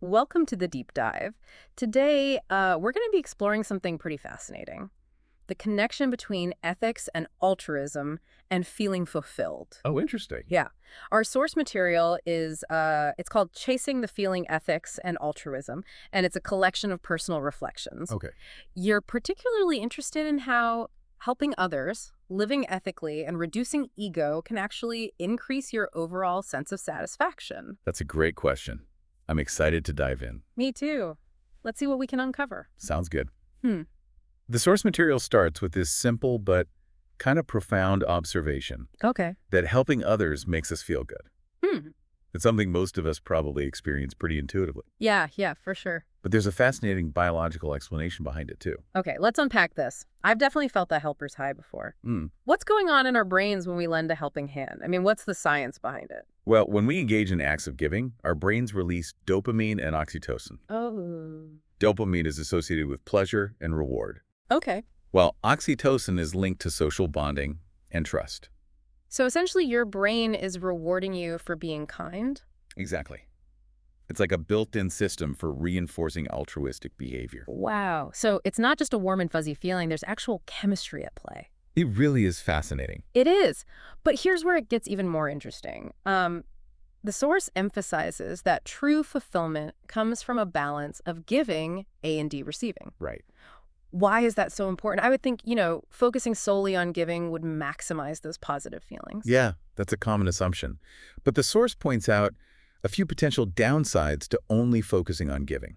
Welcome to the deep dive. Today, we're going to be exploring something pretty fascinating: the connection between ethics and altruism and feeling fulfilled. Oh, interesting. Yeah. Our source material is, it's called Chasing the Feeling Ethics and Altruism, and it's a collection of personal reflections. Okay. You're particularly interested in how helping others, living ethically, and reducing ego can actually increase your overall sense of satisfaction. That's a great question. I'm excited to dive in. Me too. Let's see what we can uncover. Sounds good. Hmm. The source material starts with this simple but kind of profound observation Okay. that helping others makes us feel good. Hmm. It's something most of us probably experience pretty intuitively. Yeah, for sure. But there's a fascinating biological explanation behind it, too. Okay, let's unpack this. I've definitely felt that helper's high before. Mm. What's going on in our brains when we lend a helping hand? I mean, what's the science behind it? Well, when we engage in acts of giving, our brains release dopamine and oxytocin. Oh. Dopamine is associated with pleasure and reward, Okay. while oxytocin is linked to social bonding and trust. So essentially, your brain is rewarding you for being kind? Exactly. It's like a built-in system for reinforcing altruistic behavior. Wow. So it's not just a warm and fuzzy feeling, there's actual chemistry at play. It really is fascinating. It is. But here's where it gets even more interesting. The source emphasizes that true fulfillment comes from a balance of giving and receiving. Right. Why is that so important? I would think, focusing solely on giving would maximize those positive feelings. Yeah, that's a common assumption. But the source points out a few potential downsides to only focusing on giving.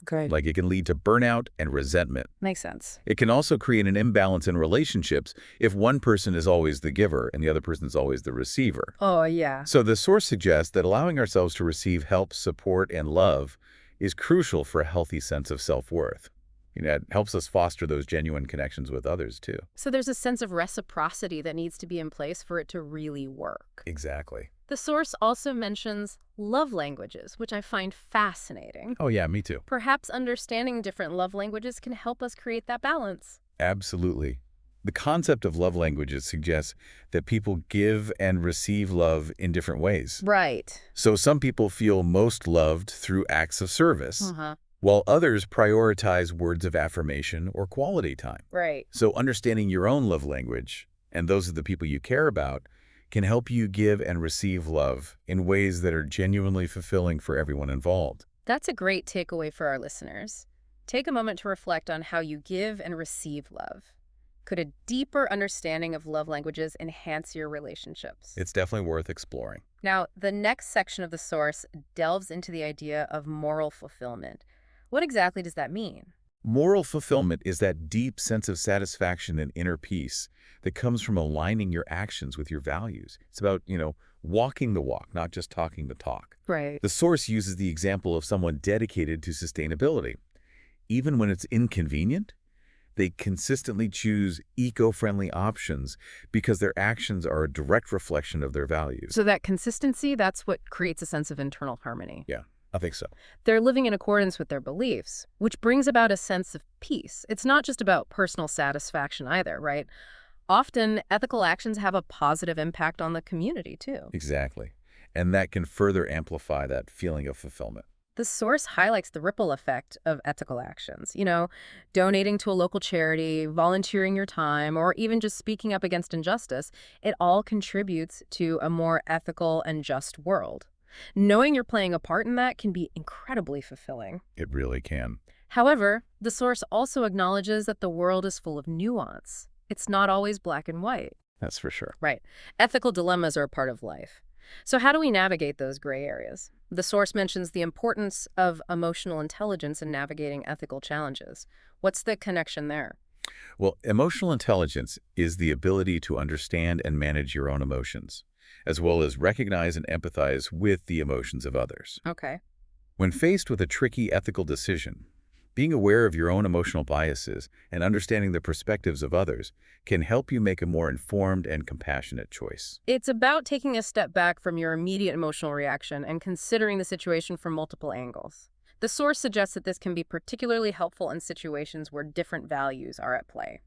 Okay. Like it can lead to burnout and resentment. Makes sense. It can also create an imbalance in relationships if one person is always the giver and the other person is always the receiver. Oh, yeah. So the source suggests that allowing ourselves to receive help, support, and love is crucial for a healthy sense of self-worth. It helps us foster those genuine connections with others, too. So there's a sense of reciprocity that needs to be in place for it to really work. Exactly. The source also mentions love languages, which I find fascinating. Oh, yeah, me too. Perhaps understanding different love languages can help us create that balance. Absolutely. The concept of love languages suggests that people give and receive love in different ways. Right. So some people feel most loved through acts of service, Uh-huh. while others prioritize words of affirmation or quality time. Right. So understanding your own love language and those of the people you care about can help you give and receive love in ways that are genuinely fulfilling for everyone involved. That's a great takeaway for our listeners. Take a moment to reflect on how you give and receive love. Could a deeper understanding of love languages enhance your relationships? It's definitely worth exploring. Now, the next section of the source delves into the idea of moral fulfillment. What exactly does that mean? Moral fulfillment is that deep sense of satisfaction and inner peace that comes from aligning your actions with your values. It's about, walking the walk, not just talking the talk. Right. The source uses the example of someone dedicated to sustainability. Even when it's inconvenient, they consistently choose eco-friendly options because their actions are a direct reflection of their values. So that consistency, that's what creates a sense of internal harmony. Yeah, I think so. They're living in accordance with their beliefs, which brings about a sense of peace. It's not just about personal satisfaction either, right? Often, ethical actions have a positive impact on the community, too. Exactly. And that can further amplify that feeling of fulfillment. The source highlights the ripple effect of ethical actions. Donating to a local charity, volunteering your time, or even just speaking up against injustice. It all contributes to a more ethical and just world. Knowing you're playing a part in that can be incredibly fulfilling. It really can. However, the source also acknowledges that the world is full of nuance. It's not always black and white. That's for sure. Right. Ethical dilemmas are a part of life. So how do we navigate those gray areas? The source mentions the importance of emotional intelligence in navigating ethical challenges. What's the connection there? Well, emotional intelligence is the ability to understand and manage your own emotions, as well as recognize and empathize with the emotions of others. Okay. When faced with a tricky ethical decision, being aware of your own emotional biases and understanding the perspectives of others can help you make a more informed and compassionate choice. It's about taking a step back from your immediate emotional reaction and considering the situation from multiple angles. The source suggests that this can be particularly helpful in situations where different values are at play.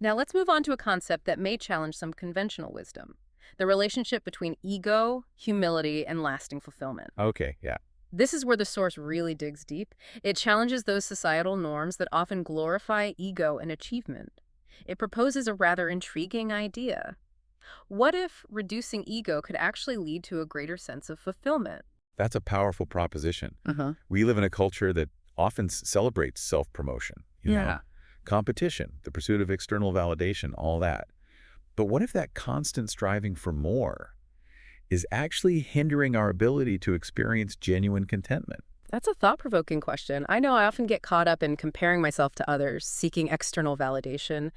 Now let's move on to a concept that may challenge some conventional wisdom: the relationship between ego, humility, and lasting fulfillment. Okay, yeah. This is where the source really digs deep. It challenges those societal norms that often glorify ego and achievement. It proposes a rather intriguing idea. What if reducing ego could actually lead to a greater sense of fulfillment? That's a powerful proposition. Uh-huh. We live in a culture that often celebrates self-promotion, Yeah. competition, the pursuit of external validation, all that. But what if that constant striving for more is actually hindering our ability to experience genuine contentment? That's a thought-provoking question. I know I often get caught up in comparing myself to others, seeking external validation.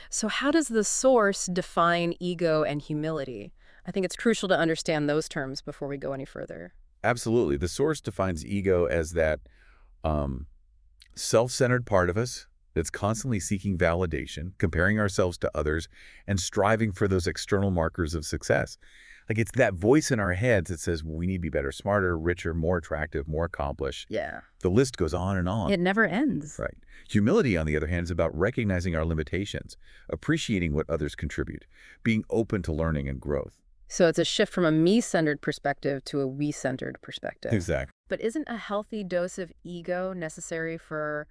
So how does the source define ego and humility? I think it's crucial to understand those terms before we go any further. Absolutely. The source defines ego as that um, self-centered part of us that's constantly seeking validation, comparing ourselves to others, and striving for those external markers of success. Like it's that voice in our heads that says we need to be better, smarter, richer, more attractive, more accomplished. Yeah. The list goes on and on. It never ends. Right. Humility, on the other hand, is about recognizing our limitations, appreciating what others contribute, being open to learning and growth. So it's a shift from a me-centered perspective to a we-centered perspective. Exactly. But isn't a healthy dose of ego necessary for,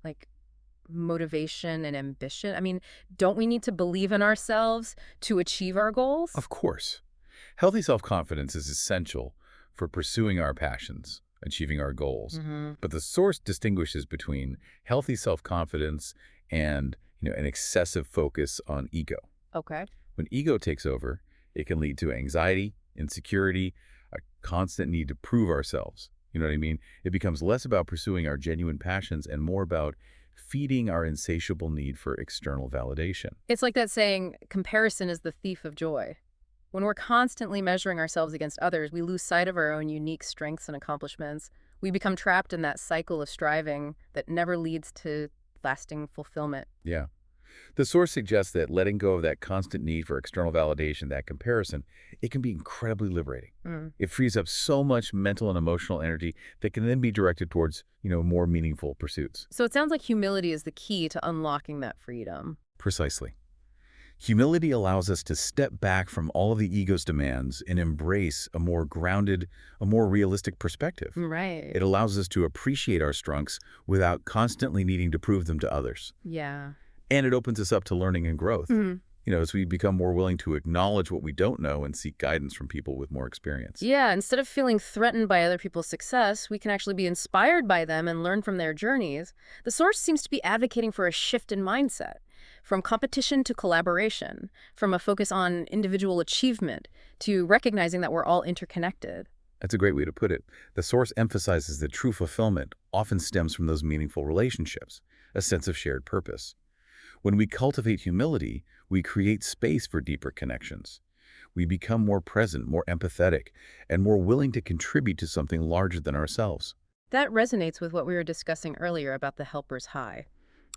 like, motivation and ambition? I mean, don't we need to believe in ourselves to achieve our goals? Of course. Healthy self-confidence is essential for pursuing our passions, achieving our goals. Mm-hmm. But the source distinguishes between healthy self-confidence and, an excessive focus on ego. Okay. When ego takes over, it can lead to anxiety, insecurity, a constant need to prove ourselves. You know what I mean? It becomes less about pursuing our genuine passions and more about feeding our insatiable need for external validation. It's like that saying, comparison is the thief of joy. When we're constantly measuring ourselves against others, we lose sight of our own unique strengths and accomplishments. We become trapped in that cycle of striving that never leads to lasting fulfillment. Yeah. The source suggests that letting go of that constant need for external validation, that comparison, it can be incredibly liberating. Mm. It frees up so much mental and emotional energy that can then be directed towards, more meaningful pursuits. So it sounds like humility is the key to unlocking that freedom. Precisely. Humility allows us to step back from all of the ego's demands and embrace a more grounded, a more realistic perspective. Right. It allows us to appreciate our strengths without constantly needing to prove them to others. Yeah. And it opens us up to learning and growth. Mhm. As we become more willing to acknowledge what we don't know and seek guidance from people with more experience. Yeah, instead of feeling threatened by other people's success, we can actually be inspired by them and learn from their journeys. The source seems to be advocating for a shift in mindset, from competition to collaboration, from a focus on individual achievement to recognizing that we're all interconnected. That's a great way to put it. The source emphasizes that true fulfillment often stems from those meaningful relationships, a sense of shared purpose. When we cultivate humility, we create space for deeper connections. We become more present, more empathetic, and more willing to contribute to something larger than ourselves. That resonates with what we were discussing earlier about the helper's high.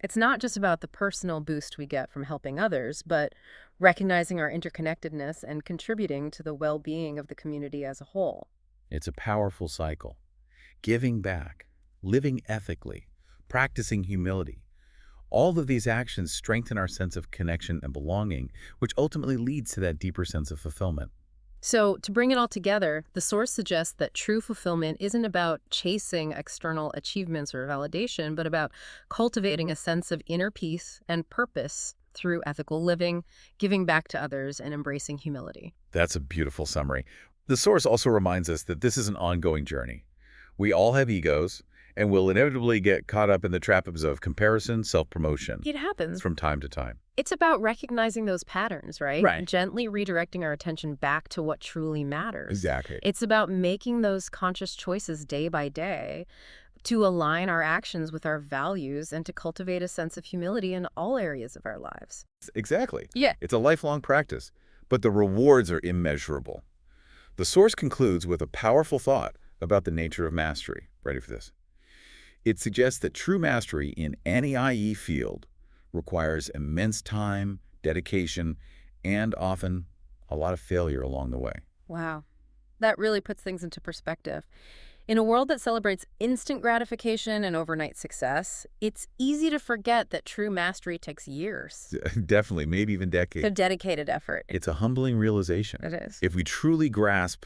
It's not just about the personal boost we get from helping others, but recognizing our interconnectedness and contributing to the well-being of the community as a whole. It's a powerful cycle. Giving back, living ethically, practicing humility. All of these actions strengthen our sense of connection and belonging, which ultimately leads to that deeper sense of fulfillment. So, to bring it all together, the source suggests that true fulfillment isn't about chasing external achievements or validation, but about cultivating a sense of inner peace and purpose through ethical living, giving back to others, and embracing humility. That's a beautiful summary. The source also reminds us that this is an ongoing journey. We all have egos, and will inevitably get caught up in the traps of comparison, self-promotion It happens. from time to time. It's about recognizing those patterns, right? Right. Gently redirecting our attention back to what truly matters. Exactly. It's about making those conscious choices day by day to align our actions with our values and to cultivate a sense of humility in all areas of our lives. Exactly. Yeah. It's a lifelong practice, but the rewards are immeasurable. The source concludes with a powerful thought about the nature of mastery. Ready for this? It suggests that true mastery in any IE field requires immense time, dedication, and often a lot of failure along the way. Wow. That really puts things into perspective. In a world that celebrates instant gratification and overnight success, it's easy to forget that true mastery takes years Definitely, maybe even decades. of dedicated effort. It's a humbling realization. It is. If we truly grasp,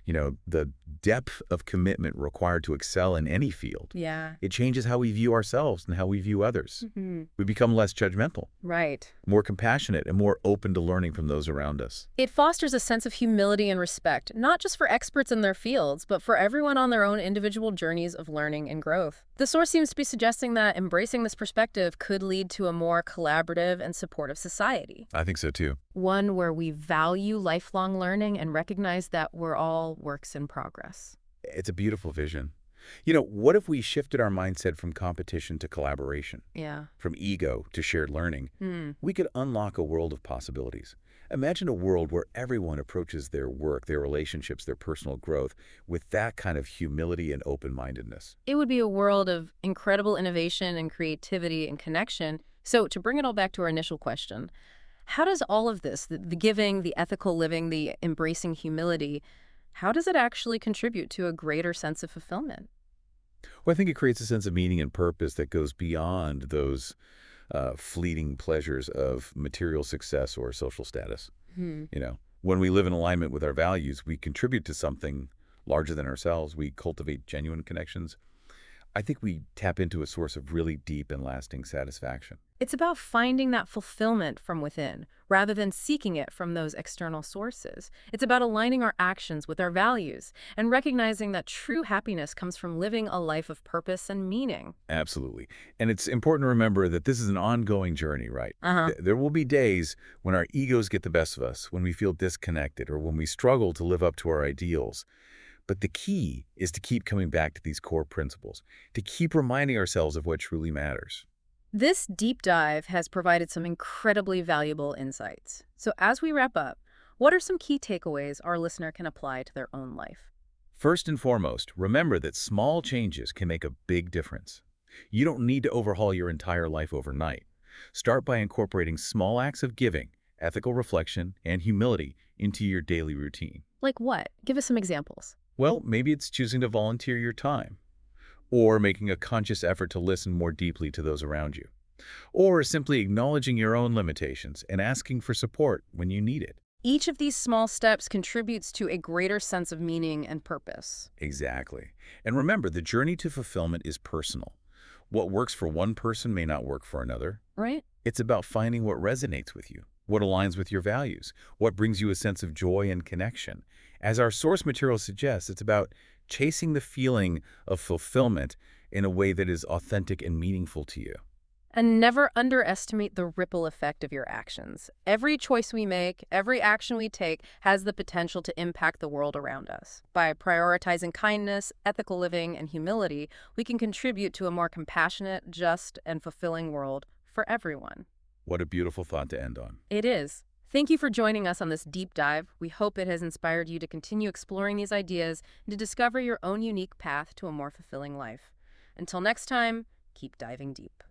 The depth of commitment required to excel in any field. Yeah. It changes how we view ourselves and how we view others. Hmm. We become less judgmental, Right. more compassionate, and more open to learning from those around us. It fosters a sense of humility and respect, not just for experts in their fields, but for everyone on their own individual journeys of learning and growth. The source seems to be suggesting that embracing this perspective could lead to a more collaborative and supportive society. I think so too. One where we value lifelong learning and recognize that we're all works in progress. It's a beautiful vision. What if we shifted our mindset from competition to collaboration, Yeah. from ego to shared learning? We could unlock a world of possibilities. Imagine a world where everyone approaches their work, their relationships, their personal growth with that kind of humility and open-mindedness. It would be a world of incredible innovation and creativity and connection. So, to bring it all back to our initial question, how does all of this, the giving, the ethical living, the embracing humility, how does it actually contribute to a greater sense of fulfillment? Well, I think it creates a sense of meaning and purpose that goes beyond those fleeting pleasures of material success or social status. Hmm. When we live in alignment with our values, we contribute to something larger than ourselves. We cultivate genuine connections. I think we tap into a source of really deep and lasting satisfaction. It's about finding that fulfillment from within, rather than seeking it from those external sources. It's about aligning our actions with our values and recognizing that true happiness comes from living a life of purpose and meaning. Absolutely. And it's important to remember that this is an ongoing journey, right? Uh-huh. There will be days when our egos get the best of us, when we feel disconnected, or when we struggle to live up to our ideals. But the key is to keep coming back to these core principles, to keep reminding ourselves of what truly matters. This deep dive has provided some incredibly valuable insights. So as we wrap up, what are some key takeaways our listener can apply to their own life? First and foremost, remember that small changes can make a big difference. You don't need to overhaul your entire life overnight. Start by incorporating small acts of giving, ethical reflection, and humility into your daily routine. Like what? Give us some examples. Well, maybe it's choosing to volunteer your time, or making a conscious effort to listen more deeply to those around you, or simply acknowledging your own limitations and asking for support when you need it. Each of these small steps contributes to a greater sense of meaning and purpose. Exactly. And remember, the journey to fulfillment is personal. What works for one person may not work for another. Right? It's about finding what resonates with you, what aligns with your values, what brings you a sense of joy and connection. As our source material suggests, it's about chasing the feeling of fulfillment in a way that is authentic and meaningful to you. And never underestimate the ripple effect of your actions. Every choice we make, every action we take has the potential to impact the world around us. By prioritizing kindness, ethical living, and humility, we can contribute to a more compassionate, just, and fulfilling world for everyone. What a beautiful thought to end on. It is. Thank you for joining us on this deep dive. We hope it has inspired you to continue exploring these ideas and to discover your own unique path to a more fulfilling life. Until next time, keep diving deep.